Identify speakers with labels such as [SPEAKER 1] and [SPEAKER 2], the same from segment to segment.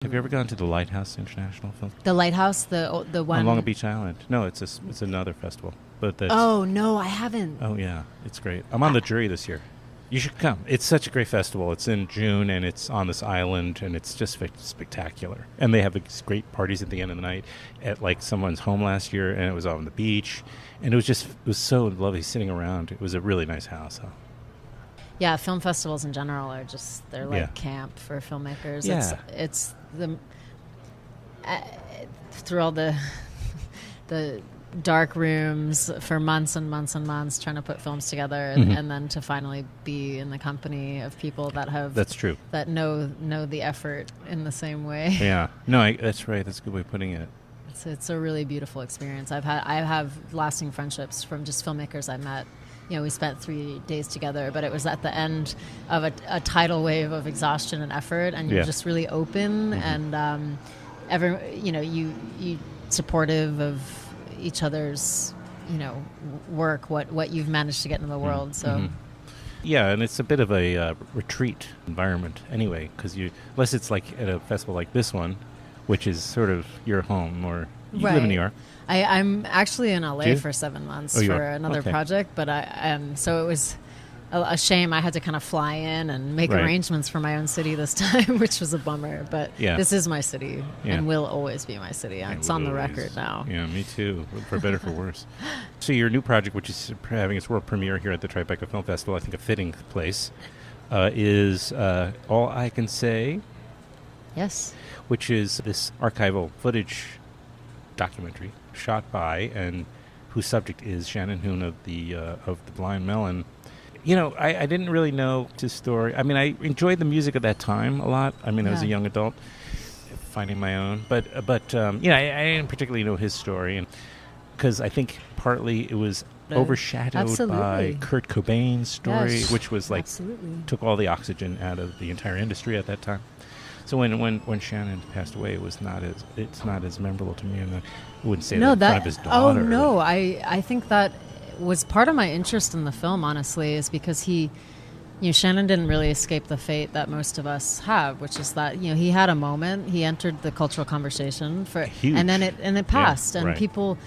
[SPEAKER 1] Have you ever gone to the Lighthouse International Film?
[SPEAKER 2] The Lighthouse, the one
[SPEAKER 1] on Long Beach Island. No, it's another festival. But that's,
[SPEAKER 2] oh no, I haven't.
[SPEAKER 1] Oh yeah, it's great. I'm on the jury this year. You should come. It's such a great festival. It's in June, and it's on this island, and it's just spectacular. And they have these great parties at the end of the night at like someone's home last year, and it was on the beach, and it was so lovely sitting around. It was a really nice house. Huh?
[SPEAKER 2] Yeah, film festivals in general are they're like camp for filmmakers.
[SPEAKER 1] Yeah.
[SPEAKER 2] It's the through all the dark rooms for months and months and months trying to put films together, and then to finally be in the company of people that have
[SPEAKER 1] that's true
[SPEAKER 2] that know the effort in the same way.
[SPEAKER 1] Yeah, no, that's right. That's a good way of putting it.
[SPEAKER 2] It's a really beautiful experience. I have lasting friendships from just filmmakers I met. You know, we spent 3 days together, but it was at the end of a tidal wave of exhaustion and effort, and you're just really open and you supportive of each other's work, what you've managed to get into the world. So
[SPEAKER 1] yeah, and it's a bit of a retreat environment anyway, because unless it's like at a festival like this one, which is sort of your home, or you live in New York.
[SPEAKER 2] I'm actually in LA for 7 months for another project, but so it was a shame. I had to kind of fly in and make arrangements for my own city this time, which was a bummer. But this is my city and will always be my city. It's on the record now.
[SPEAKER 1] Yeah, me too, for better or for worse. So your new project, which is having its world premiere here at the Tribeca Film Festival, I think a fitting place, is All I Can Say.
[SPEAKER 2] Yes.
[SPEAKER 1] Which is this archival footage documentary shot by and whose subject is Shannon Hoon of the Blind Melon. You know, I didn't really know his story. I mean, I enjoyed the music at that time a lot. I mean, I was a young adult finding my own, but I didn't particularly know his story, and because I think partly it was overshadowed by Kurt Cobain's story, which was like took all the oxygen out of the entire industry at that time. So when Shannon passed away, it's not as memorable to me, and I wouldn't say that in front of his daughter.
[SPEAKER 2] Oh no, I think that was part of my interest in the film. Honestly, is because Shannon didn't really escape the fate that most of us have, which is that he had a moment, he entered the cultural conversation and then it passed, and people.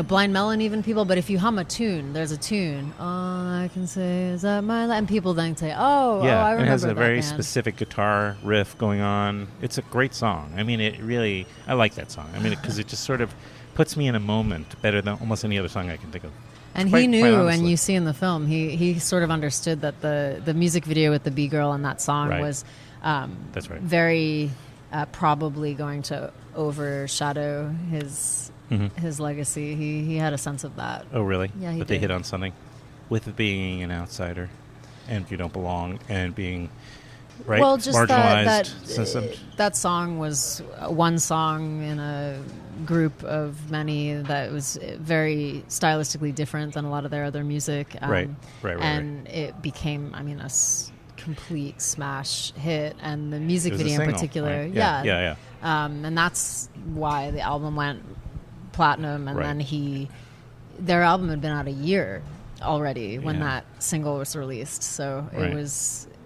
[SPEAKER 2] Blind Melon, even people, but if you hum a tune, there's a tune. All I can say is that my life, and people then say, I remember
[SPEAKER 1] it has a
[SPEAKER 2] that
[SPEAKER 1] very
[SPEAKER 2] band.
[SPEAKER 1] Specific guitar riff going on. It's a great song. I mean, I like that song. I mean, because it just sort of puts me in a moment better than almost any other song I can think of.
[SPEAKER 2] And he knew, and you see in the film, he sort of understood that the music video with the B-girl and that song was
[SPEAKER 1] that's right.
[SPEAKER 2] very probably going to overshadow his legacy. He had a sense of that.
[SPEAKER 1] Oh, really?
[SPEAKER 2] Yeah, he did.
[SPEAKER 1] They hit on something with being an outsider and you don't belong and being
[SPEAKER 2] just
[SPEAKER 1] marginalized.
[SPEAKER 2] That song was one song in a group of many that was very stylistically different than a lot of their other music. And it became, a complete smash hit, and the music video in particular.
[SPEAKER 1] Right? Yeah.
[SPEAKER 2] And that's why the album went platinum, and then their album had been out a year already when that single was released, so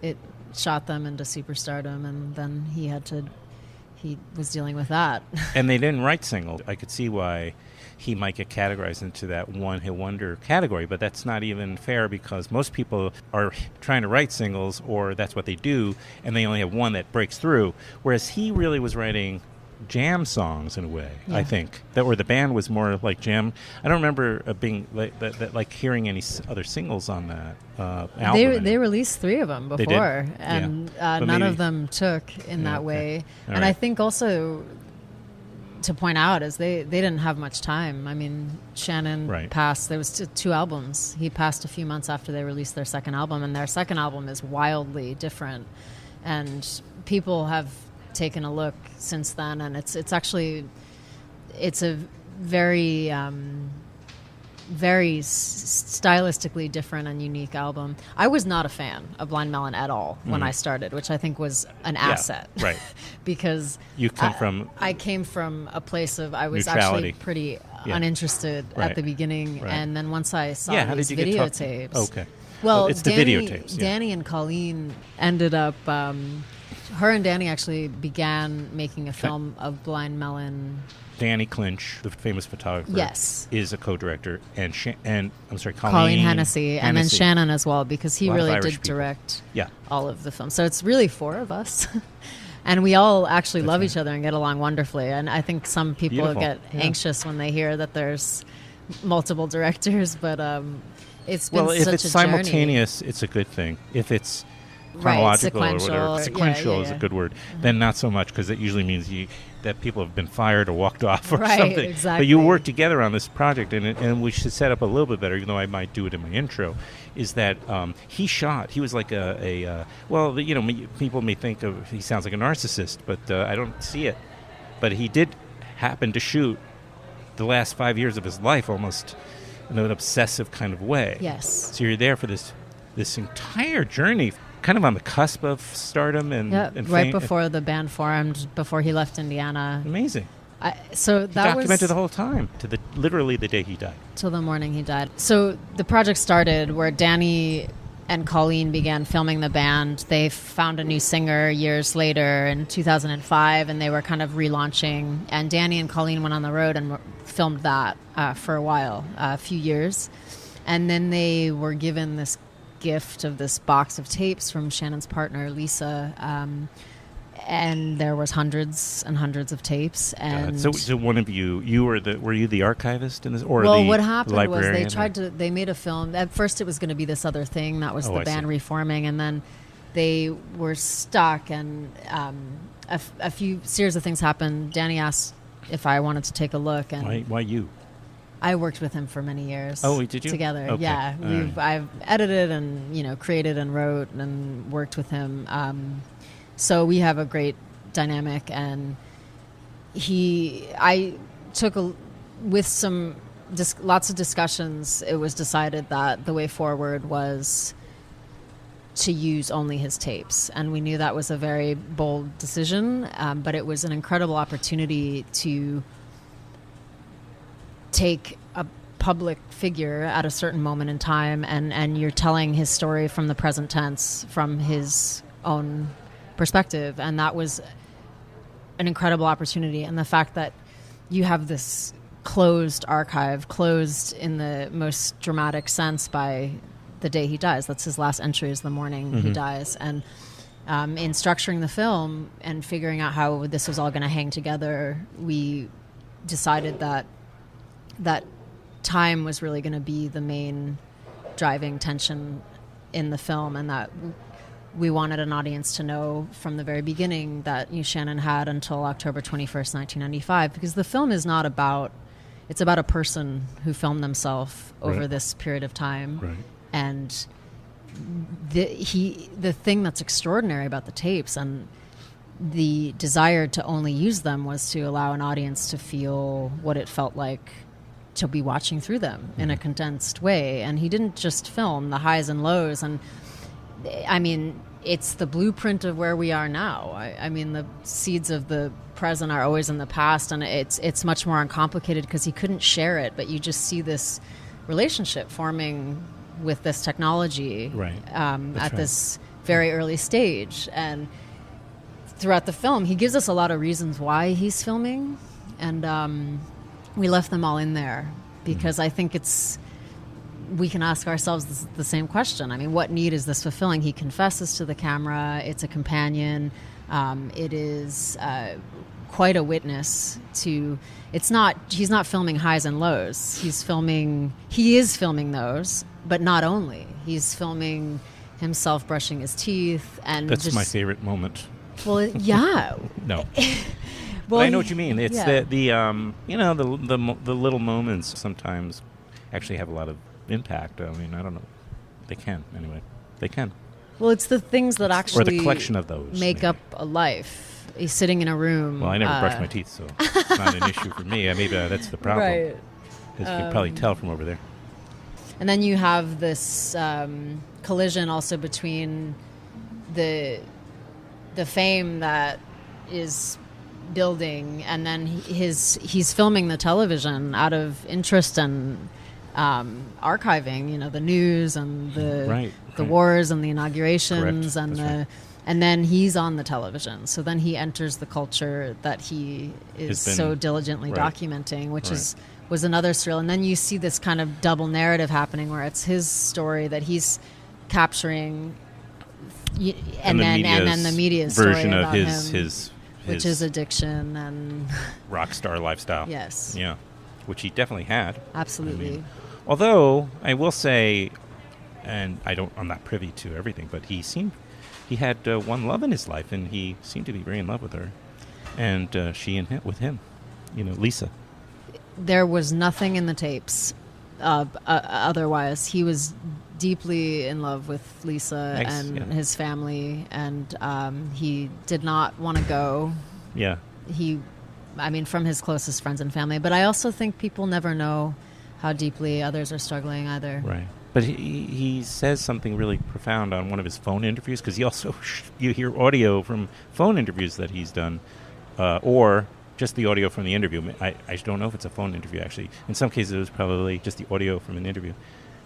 [SPEAKER 2] it shot them into superstardom, and then he was dealing with that.
[SPEAKER 1] And they didn't write singles. I could see why he might get categorized into that one-hit wonder category, but that's not even fair, because most people are trying to write singles, or that's what they do, and they only have one that breaks through, whereas he really was writing jam songs in a way. I think that where the band was more like jam. I don't remember being like hearing any other singles on that album.
[SPEAKER 2] They released 3 of them before, and none of them took in that way. And I think also to point out is they didn't have much time. I mean, Shannon passed. There was 2 albums. He passed a few months after they released their second album, and their second album is wildly different. And people have taken a look since then, and it's a very very stylistically different and unique album. I was not a fan of Blind Melon at all when I started, which I think was an asset, because I came from a place of I was
[SPEAKER 1] neutrality.
[SPEAKER 2] Actually pretty uninterested at the beginning, and then once I saw these videotapes.
[SPEAKER 1] Okay.
[SPEAKER 2] Well,
[SPEAKER 1] it's the videotapes.
[SPEAKER 2] Danny and Colleen ended up her and Danny actually began making a film of Blind Melon.
[SPEAKER 1] Danny Clinch, the famous photographer,
[SPEAKER 2] yes,
[SPEAKER 1] is a co-director, and
[SPEAKER 2] Colleen Hennessy, and then Shannon as well, because he really did direct all of the film. So it's really 4 of us. And we all actually love each other and get along wonderfully. And I think some people get anxious when they hear that there's multiple directors, but it's been such a journey.
[SPEAKER 1] Well, if it's simultaneous, it's a good thing. If it's chronological or whatever, sequential is a good word, then not so much, because it usually means that people have been fired or walked off or something.
[SPEAKER 2] Exactly.
[SPEAKER 1] But you work together on this project, and we should set up a little bit better, even though I might do it in my intro, is that he was like people may think of, he sounds like a narcissist, but I don't see it. But he did happen to shoot the last 5 years of his life almost in an obsessive kind of way.
[SPEAKER 2] Yes.
[SPEAKER 1] So you're there for this entire journey, kind of on the cusp of stardom and
[SPEAKER 2] right before the band formed, before he left Indiana.
[SPEAKER 1] Amazing.
[SPEAKER 2] So that
[SPEAKER 1] he documented the whole time to literally the day he died.
[SPEAKER 2] Till the morning he died. So the project started where Danny and Colleen began filming the band. They found a new singer years later in 2005, and they were kind of relaunching. And Danny and Colleen went on the road and filmed that for a while, a few years. And then they were given this gift of this box of tapes from Shannon's partner, Lisa, and there was hundreds and hundreds of tapes. And
[SPEAKER 1] so one of were you the archivist in this, or
[SPEAKER 2] what happened was they made a film. At first it was going to be this other thing that was the band reforming, and then they were stuck, and a few series of things happened. Danny asked if I wanted to take a look, and
[SPEAKER 1] why you?
[SPEAKER 2] I worked with him for many years.
[SPEAKER 1] Oh, did you?
[SPEAKER 2] Together,
[SPEAKER 1] okay.
[SPEAKER 2] Yeah. I've edited and created and wrote and worked with him. So we have a great dynamic, and I took lots of discussions. It was decided that the way forward was to use only his tapes, and we knew that was a very bold decision, but it was an incredible opportunity to take a public figure at a certain moment in time, and you're telling his story from the present tense, from his own perspective, and that was an incredible opportunity. And the fact that you have this closed archive, closed in the most dramatic sense by the day he dies. That's his last entry, is the morning he dies. And in structuring the film and figuring out how this was all going to hang together, we decided that time was really going to be the main driving tension in the film, and that we wanted an audience to know from the very beginning that Shannon had until October 21st, 1995, because the film is not about, it's about a person who filmed themselves over this period of time.
[SPEAKER 1] Right.
[SPEAKER 2] And the thing that's extraordinary about the tapes and the desire to only use them was to allow an audience to feel what it felt like to be watching through them in a condensed way. And he didn't just film the highs and lows. And I mean, it's the blueprint of where we are now. I mean, the seeds of the present are always in the past, and it's much more uncomplicated because he couldn't share it, but you just see this relationship forming with this technology this very early stage. And throughout the film, he gives us a lot of reasons why he's filming, and we left them all in there because I think we can ask ourselves the same question. I mean, what need is this fulfilling? He confesses to the camera. It's a companion. It is quite a witness to. He's not filming highs and lows. He is filming those, but not only. He's filming himself brushing his teeth, and
[SPEAKER 1] that's my favorite moment.
[SPEAKER 2] Well, yeah.
[SPEAKER 1] No. Well, but I know what you mean. It's the little moments sometimes actually have a lot of impact. I mean, I don't know. They can, anyway. They can.
[SPEAKER 2] Well, it's the things that actually...
[SPEAKER 1] Or the collection of those.
[SPEAKER 2] ...make up a life. He's sitting in a room.
[SPEAKER 1] Well, I never brush my teeth, so it's not an issue for me. Maybe that's the problem.
[SPEAKER 2] Right.
[SPEAKER 1] As you can probably tell from over there.
[SPEAKER 2] And then you have this collision also between the fame that is building, and then he's filming the television out of interest and archiving, the news and the wars and the inaugurations. And then he's on the television. So then he enters the culture that he is so diligently documenting, which was another surreal. And then you see this kind of double narrative happening where it's his story that he's capturing, and then the media's
[SPEAKER 1] version
[SPEAKER 2] story
[SPEAKER 1] of
[SPEAKER 2] about him,
[SPEAKER 1] his
[SPEAKER 2] which is addiction and
[SPEAKER 1] rock star lifestyle.
[SPEAKER 2] Yes.
[SPEAKER 1] Yeah. Which he definitely had.
[SPEAKER 2] Absolutely.
[SPEAKER 1] I mean, although I will say, and I'm not privy to everything, but he had one love in his life, and he seemed to be very in love with her, and she with him, Lisa.
[SPEAKER 2] There was nothing in the tapes otherwise. He was deeply in love with Lisa his family, and he did not want to go. Yeah. From his closest friends and family. But I also think people never know how deeply others are struggling either.
[SPEAKER 1] Right. But he says something really profound on one of his phone interviews, because he also you hear audio from phone interviews that he's done, or just the audio from the interview. I don't know if it's a phone interview, actually. In some cases, it was probably just the audio from an interview.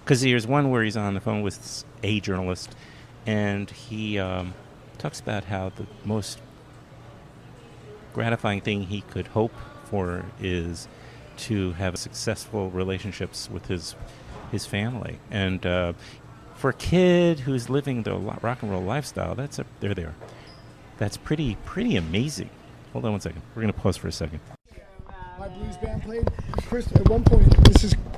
[SPEAKER 1] Because there's one where he's on the phone with a journalist, and he talks about how the most gratifying thing he could hope for is to have successful relationships with his family. And for a kid who's living the rock and roll lifestyle, that's pretty amazing. Hold on one second. We're going to pause for a second.
[SPEAKER 3] My blues band played. At one point,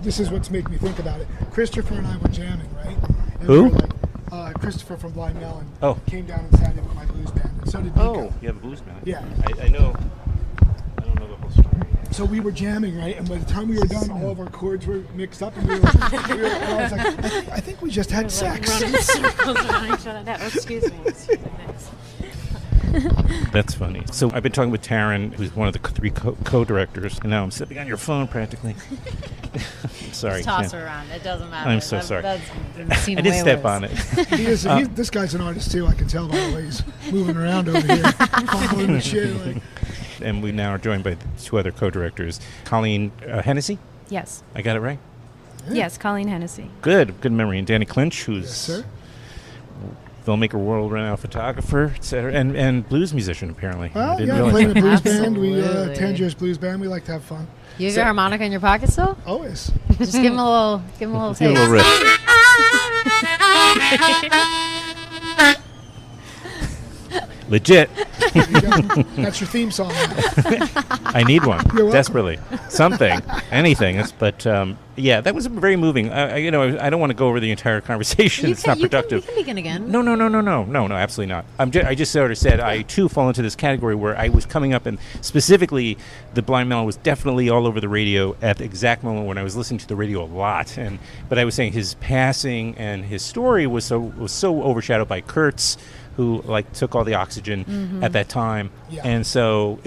[SPEAKER 3] this is what's making me think about it. Christopher and I were jamming, right? And
[SPEAKER 1] who?
[SPEAKER 3] We were Christopher from Blind Melon came down and sat in with my blues band, and so did Nico.
[SPEAKER 1] Oh, you have a blues band?
[SPEAKER 3] Yeah.
[SPEAKER 1] I know. I don't know the whole story.
[SPEAKER 3] So we were jamming, right? And by the time we were done, all of our chords were mixed up, and and I was like, I think we just had sex.
[SPEAKER 4] Running circles around each other. No, excuse me.
[SPEAKER 1] That's funny. So I've been talking with Taryn, who's one of the three co-directors, and now I'm sipping on your phone practically. Sorry.
[SPEAKER 2] Just toss her around. It doesn't matter.
[SPEAKER 1] I'm so sorry.
[SPEAKER 2] That's been seen
[SPEAKER 1] I did
[SPEAKER 2] way
[SPEAKER 1] step
[SPEAKER 2] worse.
[SPEAKER 1] on it.
[SPEAKER 3] This guy's an artist too. I can tell by the way he's moving around over here, fumbling the shit.
[SPEAKER 1] And we now are joined by two other co-directors, Colleen
[SPEAKER 4] Yes.
[SPEAKER 1] Hennessy. I got it right?
[SPEAKER 4] Yeah. Yes, Colleen Hennessy.
[SPEAKER 1] Good memory. And Danny Clinch, who's
[SPEAKER 3] yes, sir.
[SPEAKER 1] filmmaker, world-renowned photographer, etc., and blues musician, apparently.
[SPEAKER 3] Well, yeah, playing a blues band. We Tangiers Blues Band. We like to have fun.
[SPEAKER 2] You have your harmonica in your pocket still?
[SPEAKER 3] Always.
[SPEAKER 2] Just give him a little taste.
[SPEAKER 1] Give him a little riff. Legit.
[SPEAKER 3] That's your theme song.
[SPEAKER 1] I need one desperately. Something, anything. But that was very moving. I don't want to go over the entire conversation. It's not productive.
[SPEAKER 2] You can begin again.
[SPEAKER 1] No, absolutely not. I just sort of said I too fall into this category where I was coming up, and specifically, the Blind Melon was definitely all over the radio at the exact moment when I was listening to the radio a lot. But I was saying his passing and his story was so overshadowed by Kurt's, who took all the oxygen at that time, and so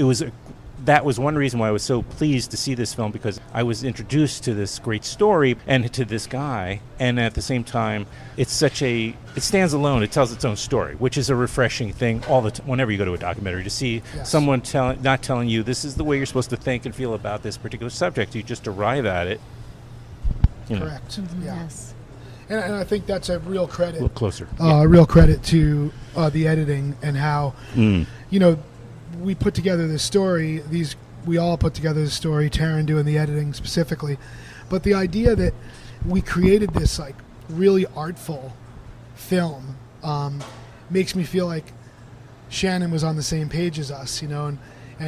[SPEAKER 1] that was one reason why I was so pleased to see this film, because I was introduced to this great story and to this guy, and at the same time, it stands alone. It tells its own story, which is a refreshing thing all the whenever you go to a documentary, to see someone not telling you this is the way you're supposed to think and feel about this particular subject. You just arrive at it.
[SPEAKER 3] Correct. Yeah.
[SPEAKER 2] Yes.
[SPEAKER 3] And I think that's a real credit.
[SPEAKER 1] A little closer.
[SPEAKER 3] Real credit to the editing and how, we put together this story. We all put together this story, Taryn doing the editing specifically. But the idea that we created this really artful film makes me feel like Shannon was on the same page as us, and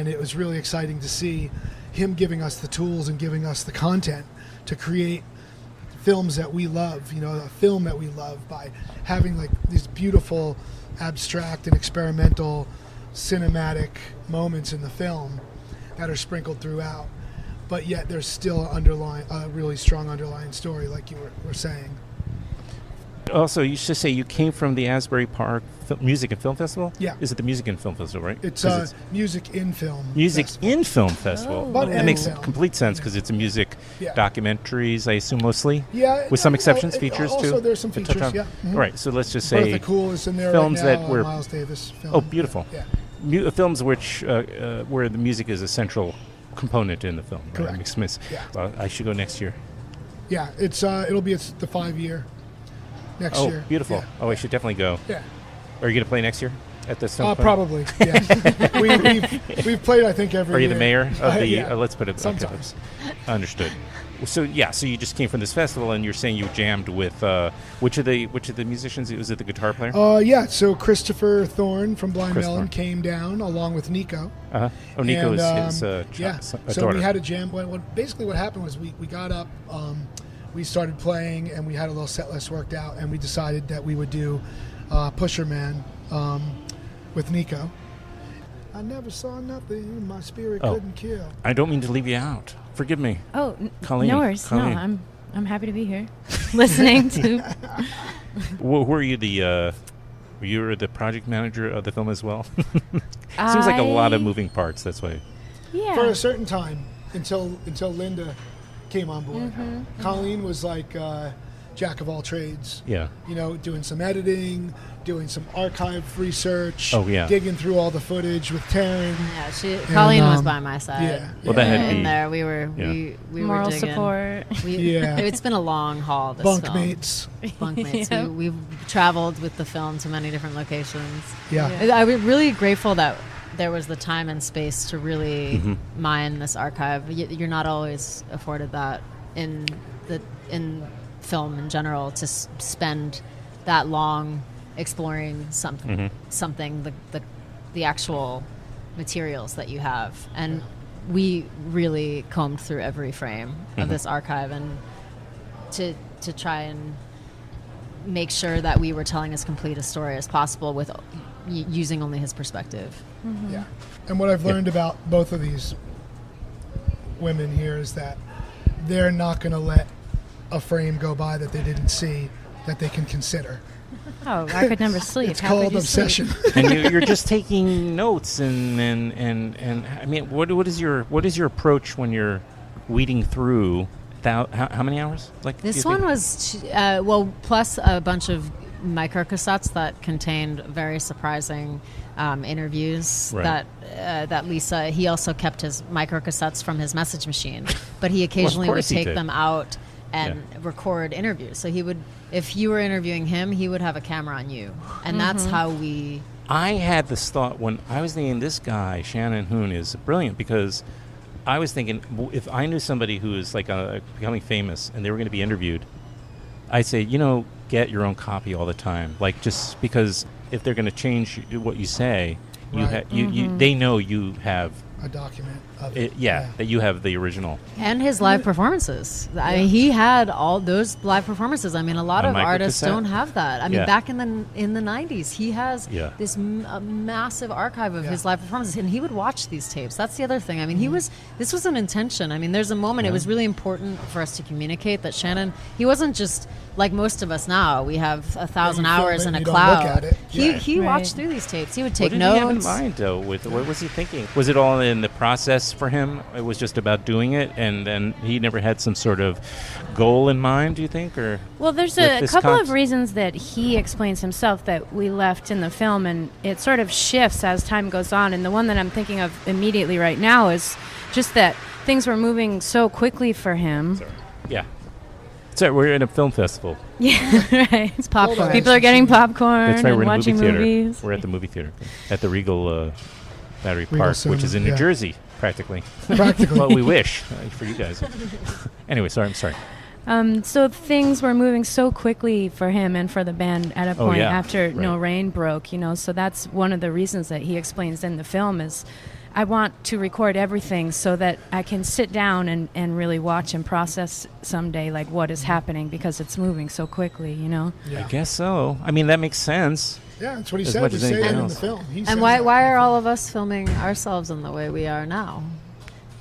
[SPEAKER 3] it was really exciting to see him giving us the tools and giving us the content to create films that we love, a film that we love, by having these beautiful abstract and experimental cinematic moments in the film that are sprinkled throughout, but yet there's still a really strong underlying story, like you were saying.
[SPEAKER 1] Also, you should say you came from the Asbury Park Music and Film Festival?
[SPEAKER 3] Yeah.
[SPEAKER 1] Is it the Music and Film Festival, right?
[SPEAKER 3] It's Music in Film
[SPEAKER 1] Music
[SPEAKER 3] Festival.
[SPEAKER 1] in Film Festival.
[SPEAKER 3] Oh.
[SPEAKER 1] That makes complete sense, because it's a music documentaries, I assume, mostly?
[SPEAKER 3] Yeah.
[SPEAKER 1] With some exceptions, features, too?
[SPEAKER 3] Also, there's some features, yeah.
[SPEAKER 1] Mm-hmm. All right, so let's just say...
[SPEAKER 3] Bertha Cool is in there
[SPEAKER 1] films
[SPEAKER 3] right now,
[SPEAKER 1] that were...
[SPEAKER 3] Miles Davis film.
[SPEAKER 1] Oh, beautiful.
[SPEAKER 3] Yeah.
[SPEAKER 1] Films which where the music is a central component in the film, right?
[SPEAKER 3] Correct.
[SPEAKER 1] It makes sense.
[SPEAKER 3] Yeah.
[SPEAKER 1] I should go next year.
[SPEAKER 3] Yeah, it'll be the 5-year next year.
[SPEAKER 1] Oh, beautiful.
[SPEAKER 3] Yeah.
[SPEAKER 1] Oh, I should definitely go.
[SPEAKER 3] Yeah.
[SPEAKER 1] Are you going to play next year? at the Stone?
[SPEAKER 3] Probably. Yeah. we've played. I think every.
[SPEAKER 1] Are you
[SPEAKER 3] year.
[SPEAKER 1] the mayor of the?
[SPEAKER 3] Yeah.
[SPEAKER 1] Let's put it.
[SPEAKER 3] Sometimes.
[SPEAKER 1] Okay. Understood. So you just came from this festival, and you're saying you jammed with which of the musicians? Was it the guitar player?
[SPEAKER 3] Yeah. So Christopher Thorne from Blind Melon came down along with Nico.
[SPEAKER 1] Oh, Nico is his
[SPEAKER 3] So
[SPEAKER 1] daughter.
[SPEAKER 3] we had a jam. Basically, what happened was we got up, we started playing, and we had a little set list worked out, and we decided that we would do Pusher Man with Nico. I never saw nothing my spirit couldn't kill.
[SPEAKER 1] I don't mean to leave you out. Forgive me.
[SPEAKER 4] Oh,
[SPEAKER 1] Colleen.
[SPEAKER 4] No worries.
[SPEAKER 1] Colleen.
[SPEAKER 4] No, I'm happy to be here, listening to.
[SPEAKER 1] Who are you? You were the project manager of the film as well. Seems like a lot of moving parts. That's why.
[SPEAKER 4] Yeah.
[SPEAKER 3] For a certain time, until Linda came on board, Colleen was like jack of all trades.
[SPEAKER 1] Yeah.
[SPEAKER 3] Doing some editing, doing some archive research.
[SPEAKER 1] Oh, yeah.
[SPEAKER 3] Digging through all the footage with Taryn.
[SPEAKER 2] Yeah, Colleen was by my side.
[SPEAKER 3] Yeah.
[SPEAKER 1] Well, that had to be
[SPEAKER 2] in there. We were
[SPEAKER 4] moral
[SPEAKER 2] were digging.
[SPEAKER 4] support.
[SPEAKER 2] It's been a long haul. This
[SPEAKER 3] Bunkmates.
[SPEAKER 2] Bunkmates.
[SPEAKER 4] Yeah.
[SPEAKER 2] We've traveled with the film to many different locations.
[SPEAKER 3] Yeah.
[SPEAKER 2] I was really grateful that there was the time and space to really mine this archive. You're not always afforded that in film in general, to spend that long exploring something, the actual materials that you have. And we really combed through every frame of this archive, and to try and make sure that we were telling as complete a story as possible with using only his perspective.
[SPEAKER 3] Yeah. And what I've learned about both of these women here is that they're not going to let a frame go by that they didn't see that they can consider.
[SPEAKER 4] Oh, I could never sleep.
[SPEAKER 3] It's
[SPEAKER 4] How
[SPEAKER 3] called
[SPEAKER 4] could you
[SPEAKER 3] obsession.
[SPEAKER 4] sleep?
[SPEAKER 1] And you're just taking notes, and I mean, what is your approach when you're weeding through? How many hours? Like
[SPEAKER 2] this one was plus a bunch of microcassettes that contained very surprising interviews that Lisa. He also kept his microcassettes from his message machine, but he occasionally would take them out and record interviews. So he would, if you were interviewing him, he would have a camera on you, and that's how we.
[SPEAKER 1] I had this thought when I was thinking, this guy Shannon Hoon is brilliant, because I was thinking, if I knew somebody who is like becoming famous and they were going to be interviewed, I'd say, get your own copy all the time. Like, just because if they're going to change what you say, they know you have
[SPEAKER 3] a document of
[SPEAKER 1] it. That you have the original.
[SPEAKER 2] And his live performances. I mean, he had all those live performances. I mean, a lot of artists don't have that. I mean, back in the 90s, he has this massive archive of his live performances, and he would watch these tapes. That's the other thing. I mean, this was an intention. I mean, there's a moment, it was really important for us to communicate that Shannon, he wasn't just like most of us now. We have 1,000 hours in a cloud.
[SPEAKER 3] Look at it.
[SPEAKER 2] He watched through these tapes. He would take notes.
[SPEAKER 1] What did he have in mind, though? What was he thinking? Was it all in the process for him? It was just about doing it, and then he never had some sort of goal in mind, do you think? Or
[SPEAKER 4] well, there's a couple of reasons that he explains himself that we left in the film, and it sort of shifts as time goes on. And the one that I'm thinking of immediately right now is just that things were moving so quickly for him.
[SPEAKER 1] Sorry. Yeah. So we're in a film festival.
[SPEAKER 4] Yeah, right.
[SPEAKER 2] It's popcorn.
[SPEAKER 4] People are getting popcorn.
[SPEAKER 1] That's right. We're in
[SPEAKER 4] watching
[SPEAKER 1] a movie theater.
[SPEAKER 4] movies.
[SPEAKER 1] We're at the movie theater at the Regal Battery Park, which is in New Jersey, practically. Well, we wish for you guys. Anyway, I'm sorry.
[SPEAKER 4] So things were moving so quickly for him and for the band at a point after No Rain broke. So that's one of the reasons that he explains in the film is, I want to record everything so that I can sit down and really watch and process someday like what is happening, because it's moving so quickly,
[SPEAKER 3] Yeah.
[SPEAKER 1] I guess so. I mean, that makes sense.
[SPEAKER 3] Yeah, that's what he said. We say that in the film.
[SPEAKER 2] And why are all of us filming ourselves in the way we are now?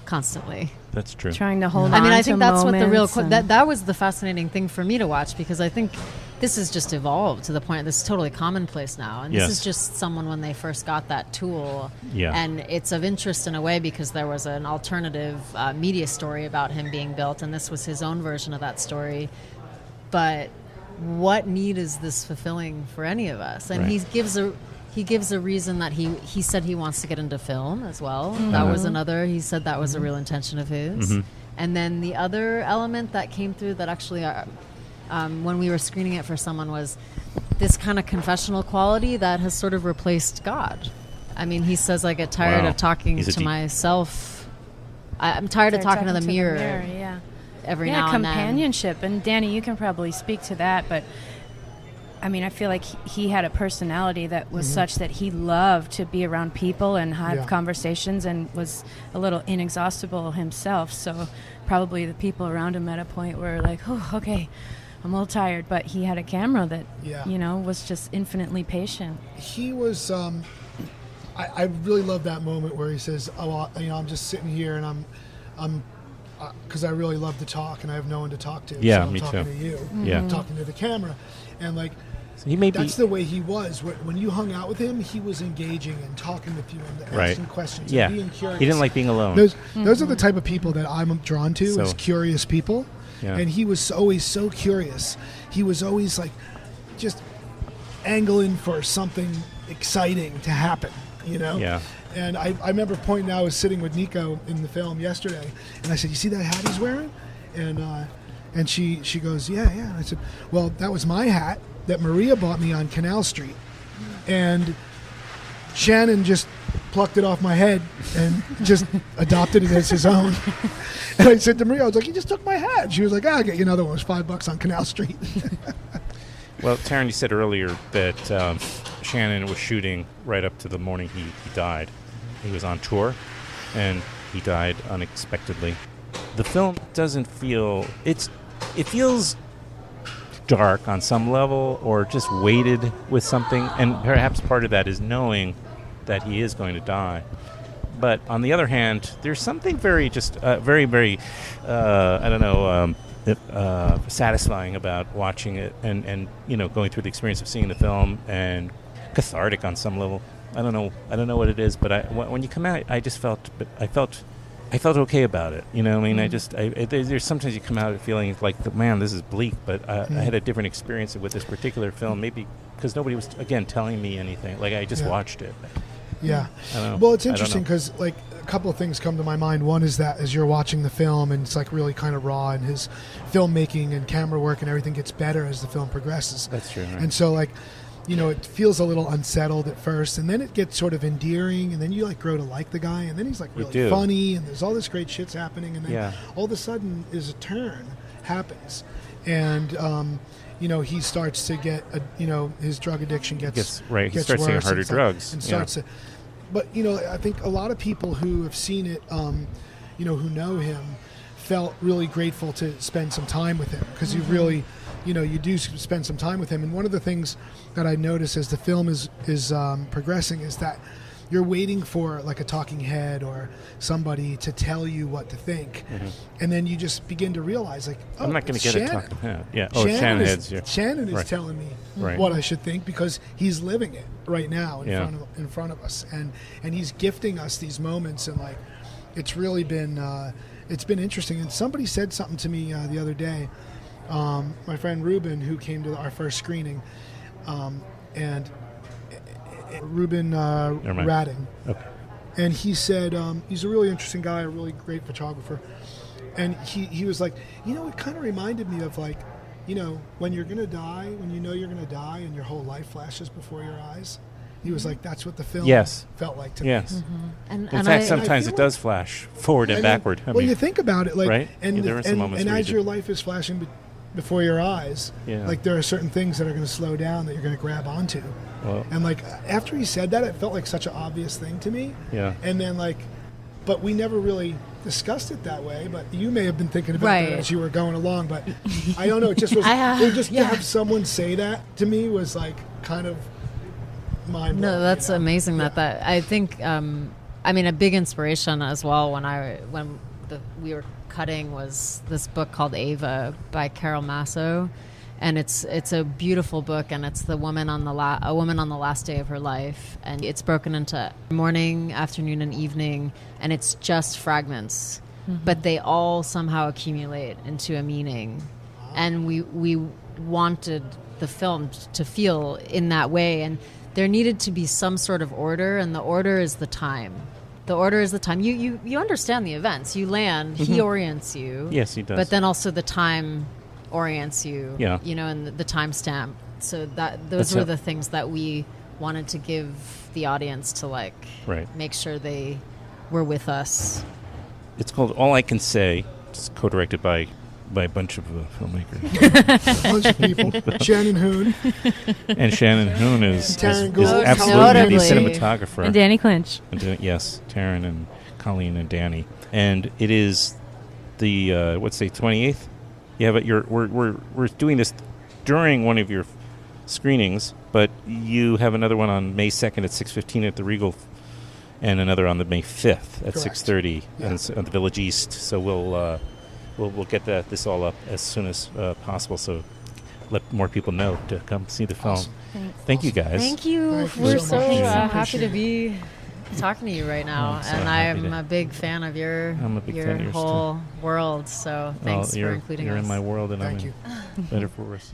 [SPEAKER 2] Constantly.
[SPEAKER 1] That's true.
[SPEAKER 4] Trying to hold on.
[SPEAKER 2] I mean, I think that's what the real that was the fascinating thing for me to watch, because I think this has just evolved to the point this is totally commonplace now, and this is just someone when they first got that tool, and it's of interest in a way because there was an alternative media story about him being built, and this was his own version of that story. But what need is this fulfilling for any of us? And he gives a reason that he said he wants to get into film as well. That was another. He said that was a real intention of his. And then the other element that came through that actually, when we were screening it for someone, was this kind of confessional quality that has sort of replaced God. I mean, he says, I get tired of talking to myself. I'm tired of talking to the mirror.
[SPEAKER 4] Yeah.
[SPEAKER 2] Every now and then.
[SPEAKER 4] Companionship. And Danny, you can probably speak to that, but I mean, I feel like he had a personality that was such that he loved to be around people and have conversations, and was a little inexhaustible himself. So probably the people around him at a point were like, oh, okay, I'm a little tired. But he had a camera that, was just infinitely patient.
[SPEAKER 3] He was, I really love that moment where he says, I'm just sitting here and I'm because I really love to talk and I have no one to talk to.
[SPEAKER 1] Yeah,
[SPEAKER 3] so I'm
[SPEAKER 1] me
[SPEAKER 3] talking
[SPEAKER 1] too.
[SPEAKER 3] to you.
[SPEAKER 1] Yeah.
[SPEAKER 3] I'm talking to the camera. And like,
[SPEAKER 1] so
[SPEAKER 3] that's the way he was. When you hung out with him, he was engaging and talking with you and asking questions and being curious.
[SPEAKER 1] He didn't like being alone.
[SPEAKER 3] Those are the type of people that I'm drawn to, is curious people. Yeah. And he was always so curious. He was always like just angling for something exciting to happen,
[SPEAKER 1] Yeah.
[SPEAKER 3] And I remember pointing out, I was sitting with Nico in the film yesterday, and I said, you see that hat he's wearing? And she goes, yeah. And I said, well, that was my hat that Maria bought me on Canal Street. And Shannon just plucked it off my head and just adopted it as his own. And I said to Maria, I was like, he just took my hat. She was like, I'll get you another one. It was $5 on Canal Street.
[SPEAKER 1] Well, Taryn, you said earlier that Shannon was shooting right up to the morning he died. He was on tour, and he died unexpectedly. The film doesn't feel... It feels dark on some level, or just weighted with something, and perhaps part of that is knowing that he is going to die. But on the other hand, there's something very satisfying about watching it and going through the experience of seeing the film, and cathartic on some level. I don't know what it is, but when you come out, I felt okay about it. There's sometimes you come out feeling like, man, this is bleak, but I had a different experience with this particular film, maybe because nobody was, again, telling me anything. Like, I just watched it.
[SPEAKER 3] Yeah. Well, it's interesting because, like, a couple of things come to my mind. One is that as you're watching the film, and it's like really kind of raw, and his filmmaking and camera work and everything gets better as the film progresses.
[SPEAKER 1] That's true. Right?
[SPEAKER 3] And so, like, it feels a little unsettled at first, and then it gets sort of endearing, and then you like grow to like the guy, and then he's like really funny, and there's all this great shit's happening, and then all of a sudden is a turn happens, and he starts to get his drug addiction gets
[SPEAKER 1] he starts seeing harder drugs
[SPEAKER 3] and starts to. But I think a lot of people who have seen it, who know him, felt really grateful to spend some time with him, because you really. You do spend some time with him. And one of the things that I notice as the film is progressing is that you're waiting for like a talking head or somebody to tell you what to think. Mm-hmm. And then you just begin to realize, like, oh,
[SPEAKER 1] I'm not going to get
[SPEAKER 3] Shannon.
[SPEAKER 1] a talking head. Yeah.
[SPEAKER 3] Shannon
[SPEAKER 1] Shannon
[SPEAKER 3] is telling me what I should think, because he's living it right now in front of us. And he's gifting us these moments. And like, it's really been, it's been interesting. And somebody said something to me the other day. My friend Ruben, who came to our first screening, and Ruben Radding, and he said he's a really interesting guy, a really great photographer, and he was like, it kind of reminded me of like, when you're gonna die, when you're gonna die, and your whole life flashes before your eyes. He was like, that's what the film felt like to me.
[SPEAKER 1] Yes. Mm-hmm. In fact, sometimes it does flash forward and backward.
[SPEAKER 3] You think about it, like,
[SPEAKER 1] right?
[SPEAKER 3] And
[SPEAKER 1] there are some moments
[SPEAKER 3] and
[SPEAKER 1] where
[SPEAKER 3] as your life is flashing before your eyes, like, there are certain things that are going to slow down that you're going to grab onto. Well, and like, after he said that, it felt like such an obvious thing to me. Yeah. And then like, but we never really discussed it that way. But you may have been thinking about that as you were going along. But I don't know. It just was. To have someone say that to me was like kind of mind-blowing.
[SPEAKER 2] No, that's amazing. That I think. I mean, a big inspiration as well when we were cutting was this book called Ava by Carol Masso, and it's a beautiful book, and it's a woman on the last day of her life, and it's broken into morning, afternoon, and evening, and it's just fragments, but they all somehow accumulate into a meaning, and we wanted the film to feel in that way, and there needed to be some sort of order, and the order is the time. The order is the time. You understand the events. You land. He orients you.
[SPEAKER 1] Yes, he does.
[SPEAKER 2] But then also the time orients you. Yeah. And the timestamp so those were the things that we wanted to give the audience to make sure they were with us.
[SPEAKER 1] It's called All I Can Say. It's co-directed by a bunch of filmmakers.
[SPEAKER 3] A bunch of people. Shannon Hoon.
[SPEAKER 1] And Shannon Hoon is absolutely the cinematographer.
[SPEAKER 4] And Danny Clinch.
[SPEAKER 1] Yes, Taryn and Colleen and Danny. And it is the 28th. Yeah, but we're doing this during one of your screenings, but you have another one on May 2nd at 6:15 at the Regal, and another on the May 5th at 6:30 at the Village East. So we'll get this all up as soon as possible. So let more people know to come see the film.
[SPEAKER 3] Awesome.
[SPEAKER 1] Thank you guys.
[SPEAKER 2] Thank you. We're so happy to be talking to you right now, and I'm a big fan of your whole world. So thanks for including us.
[SPEAKER 1] You're in my world, and
[SPEAKER 3] Thank
[SPEAKER 1] I'm
[SPEAKER 3] you.
[SPEAKER 1] Better for worse.